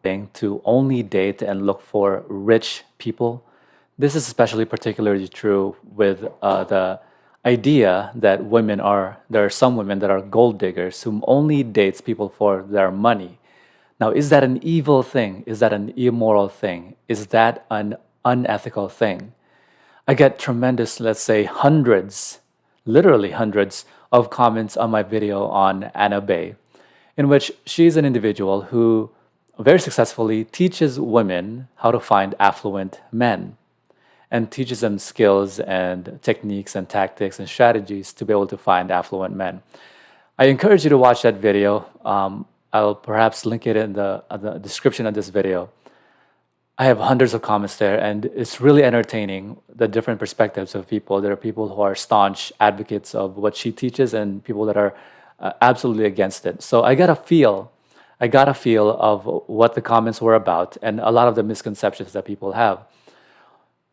thing to only date and look for rich people. This is especially particularly true with the idea that there are some women that are gold diggers who only dates people for their money. Now, is that an evil thing? Is that an immoral thing? Is that an unethical thing? I get tremendous, let's say hundreds, literally hundreds of comments on my video on Anna Bay, in which she's an individual who very successfully teaches women how to find affluent men and teaches them skills and techniques and tactics and strategies to be able to find affluent men. I encourage you to watch that video. I'll perhaps link it in the description of this video. I have hundreds of comments there, and it's really entertaining, the different perspectives of people. There are people who are staunch advocates of what she teaches and people that are absolutely against it. So I got a feel of what the comments were about and a lot of the misconceptions that people have.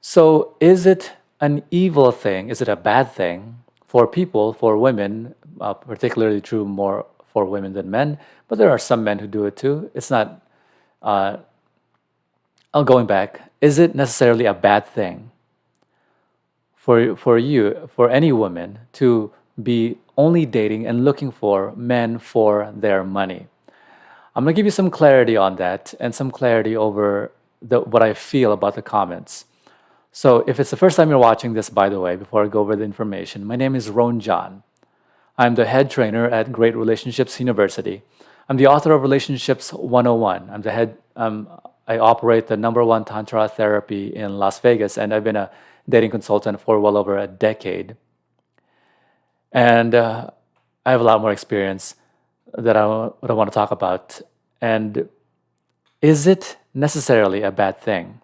So is it an evil thing? Is it a bad thing for people, for women, particularly true more for women than men, but there are some men who do it too. It's not, going back, is it necessarily a bad thing for any woman to be only dating and looking for men for their money? I'm going to give you some clarity on that and some clarity over what I feel about the comments. So if it's the first time you're watching this, by the way, before I go over the information, my name is Ron John. I'm the head trainer at Great Relationships University. I'm the author of Relationships 101. I operate the #1 Tantra therapy in Las Vegas, and I've been a dating consultant for well over a decade. And I have a lot more experience that I want to talk about. And is it necessarily a bad thing?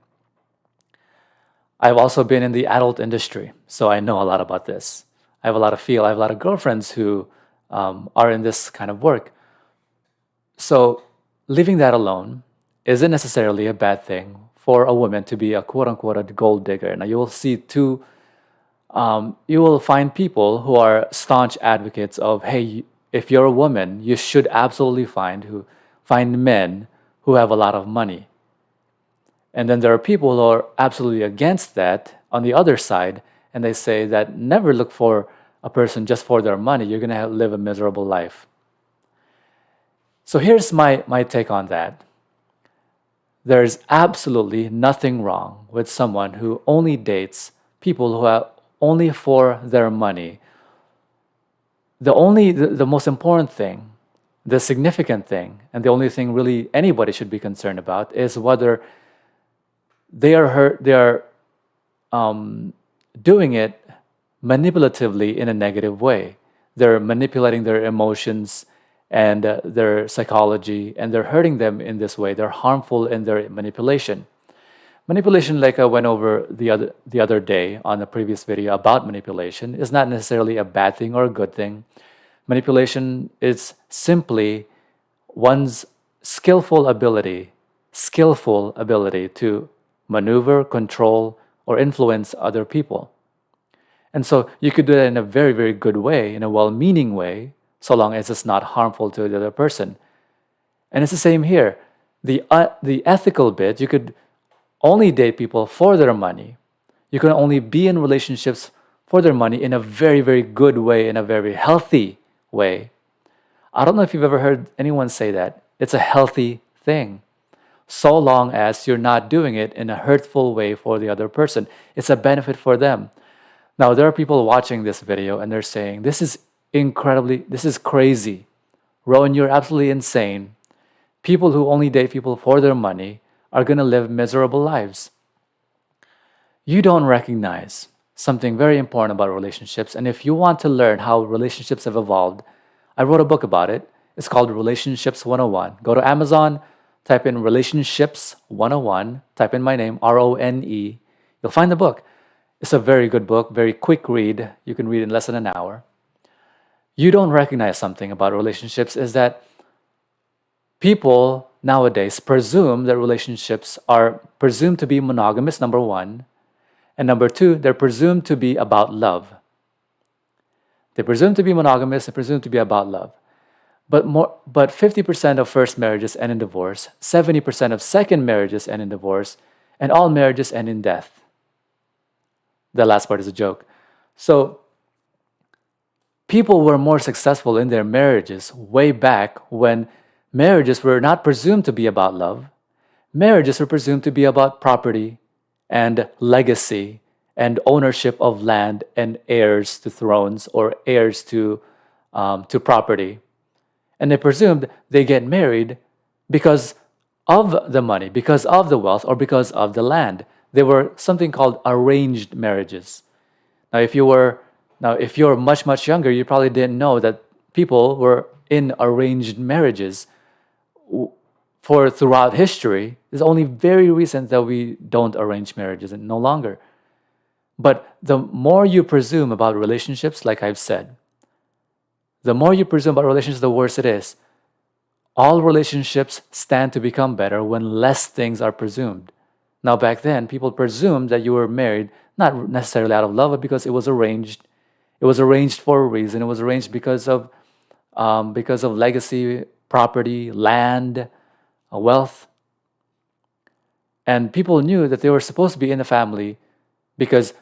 I've also been in the adult industry, so I know a lot about this. I have a lot of girlfriends who are in this kind of work. So leaving that alone, is it necessarily a bad thing for a woman to be a quote-unquote a gold digger? Now you will find people who are staunch advocates of, hey, if you're a woman, you should absolutely find men who have a lot of money. And then there are people who are absolutely against that on the other side, and they say that never look for a person just for their money. You're going to live a miserable life. So here's my take on that. There's absolutely nothing wrong with someone who only dates people who are only for their money. The most important thing, the significant thing, and the only thing really anybody should be concerned about is whether they are doing it manipulatively in a negative way. They're manipulating their emotions and their psychology, and they're hurting them in this way. They're harmful in their manipulation. Manipulation, like I went over the other day on the previous video about manipulation, is not necessarily a bad thing or a good thing. Manipulation is simply one's skillful ability to maneuver, control, or influence other people. And so you could do that in a very, very good way, in a well-meaning way, so long as it's not harmful to the other person. And it's the same here. The ethical bit, you could only date people for their money. You can only be in relationships for their money in a very, very good way, in a very healthy way. I don't know if you've ever heard anyone say that. It's a healthy thing, so long as you're not doing it in a hurtful way for the other person. It's a benefit for them. Now, there are people watching this video and they're saying, this is crazy. Rowan, you're absolutely insane. People who only date people for their money are going to live miserable lives. You don't recognize something very important about relationships. And if you want to learn how relationships have evolved, I wrote a book about it. It's called Relationships 101. Go to Amazon, type in Relationships 101, type in my name, RONE. You'll find the book. It's a very good book, very quick read. You can read in less than an hour. You don't recognize something about relationships is that people nowadays presume that relationships are presumed to be monogamous, number one. And number two, they're presumed to be about love. They presume to be monogamous and presume to be about love. but 50% of first marriages end in divorce, 70% of second marriages end in divorce, and all marriages end in death. The last part is a joke. So people were more successful in their marriages way back when marriages were not presumed to be about love. Marriages were presumed to be about property and legacy and ownership of land and heirs to thrones or heirs to property. And they presumed they get married because of the money, because of the wealth, or because of the land. They were something called arranged marriages. Now, if you're much younger, you probably didn't know that people were in arranged marriages for throughout history. It's only very recent that we don't arrange marriages and no longer. But the more you presume about relationships, like I've said, the more you presume about relationships, the worse it is. All relationships stand to become better when less things are presumed. Now, back then, people presumed that you were married not necessarily out of love, but because it was arranged. It was arranged for a reason. It was arranged because of legacy, property, land, wealth. And people knew that they were supposed to be in the family because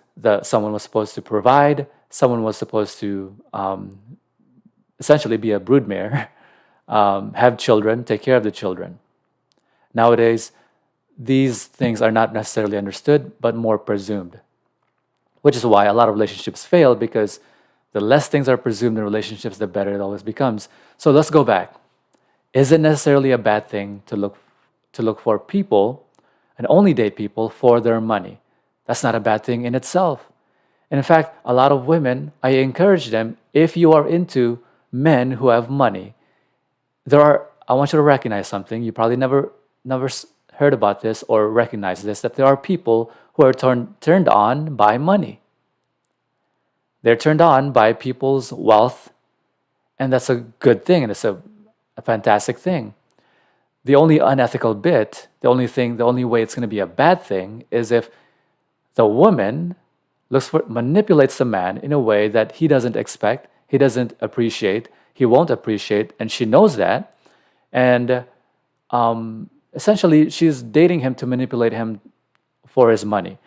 someone was supposed to provide, someone was supposed to essentially be a broodmare, have children, take care of the children. Nowadays, these things are not necessarily understood, but more presumed, which is why a lot of relationships fail, because the less things are presumed in relationships, the better it always becomes. So let's go back. Is it necessarily a bad thing to look for people and only date people for their money? That's not a bad thing in itself. And in fact, a lot of women, I encourage them, if you are into men who have money, I want you to recognize something. You probably never heard about this or recognize this, that there are people who are turned on by money. They're turned on by people's wealth, and that's a good thing, and it's a fantastic thing. The only unethical bit, the only way it's going to be a bad thing is if the woman manipulates the man in a way that he doesn't expect, he doesn't appreciate, he won't appreciate, and she knows that. And essentially, she's dating him to manipulate him for his money.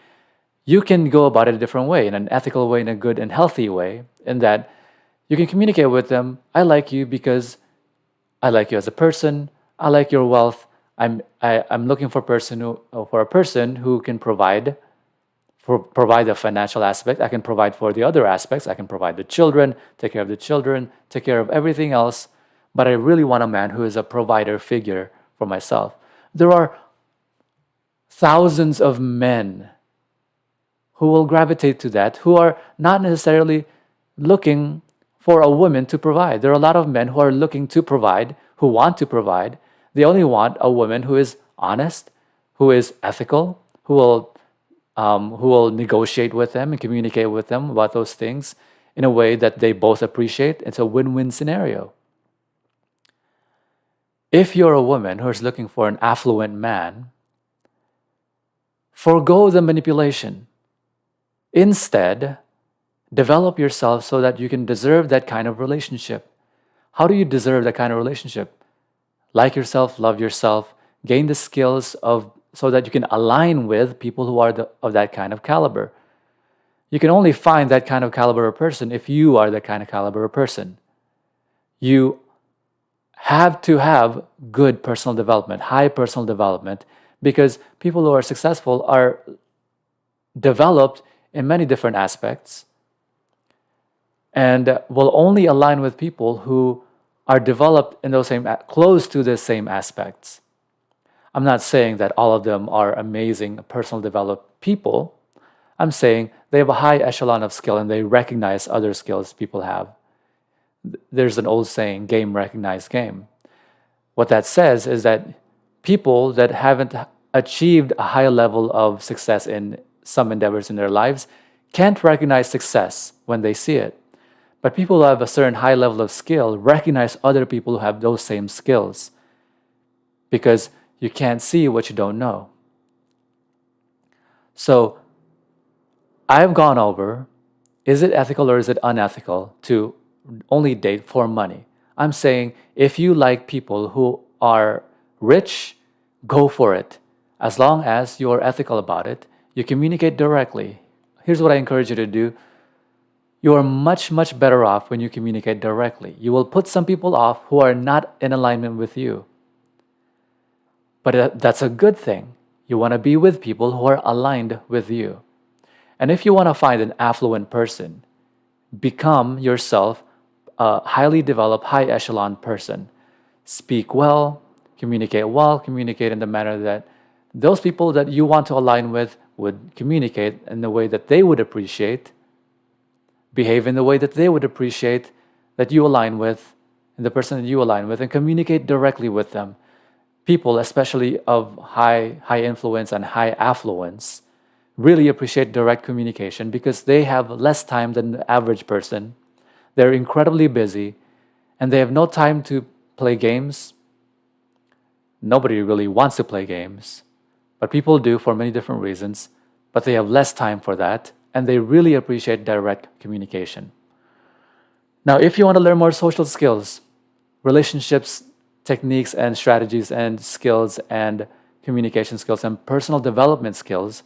You can go about it a different way, in an ethical way, in a good and healthy way, in that you can communicate with them. I like you because I like you as a person. I like your wealth. I'm looking for a person who can provide the financial aspect. I can provide for the other aspects. I can provide the children, take care of the children, take care of everything else. But I really want a man who is a provider figure for myself. There are thousands of men who will gravitate to that, who are not necessarily looking for a woman to provide. There are a lot of men who are looking to provide, who want to provide. They only want a woman who is honest, who is ethical, who will negotiate with them and communicate with them about those things in a way that they both appreciate. It's a win-win scenario. If you're a woman who is looking for an affluent man, forgo the manipulation. Instead, develop yourself so that you can deserve that kind of relationship. How do you deserve that kind of relationship? Like yourself, love yourself, gain the skills so that you can align with people who are of that kind of caliber. You can only find that kind of caliber of person if you are that kind of caliber of person. You have to have good personal development, high personal development, because people who are successful are developed in many different aspects and will only align with people who are developed in close to the same aspects. I'm not saying that all of them are amazing, personal developed people. I'm saying they have a high echelon of skill and they recognize other skills people have. There's an old saying, game recognized game. What that says is that people that haven't achieved a high level of success in some endeavors in their lives can't recognize success when they see it. But people who have a certain high level of skill recognize other people who have those same skills, because you can't see what you don't know. So I've gone over, is it ethical or is it unethical to only date for money? I'm saying if you like people who are rich, go for it. As long as you are ethical about it, you communicate directly. Here's what I encourage you to do. You are much, much better off when you communicate directly. You will put some people off who are not in alignment with you. But that's a good thing. You want to be with people who are aligned with you. And if you want to find an affluent person, become yourself a highly developed, high echelon person. Speak well, communicate in the manner that those people that you want to align with would communicate in the way that they would appreciate, behave in the way that they would appreciate, that you align with, and the person that you align with, and communicate directly with them. People, especially of high influence and high affluence, really appreciate direct communication because they have less time than the average person. They're incredibly busy and they have no time to play games. Nobody really wants to play games, but people do for many different reasons, but they have less time for that and they really appreciate direct communication. Now, if you want to learn more social skills, relationships, techniques and strategies and skills and communication skills and personal development skills,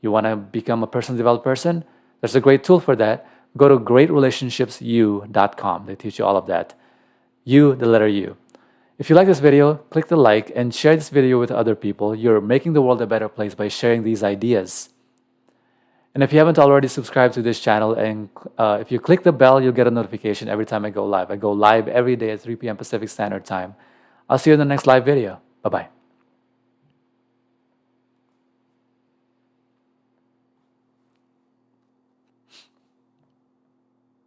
you want to become a personally developed person, there's a great tool for that. Go to greatrelationshipsu.com. They teach you all of that. You, the letter U. If you like this video, click the like and share this video with other people. You're making the world a better place by sharing these ideas. And if you haven't already subscribed to this channel, and if you click the bell, you'll get a notification every time I go live. I go live every day at 3 p.m. Pacific Standard Time. I'll see you in the next live video. Bye-bye.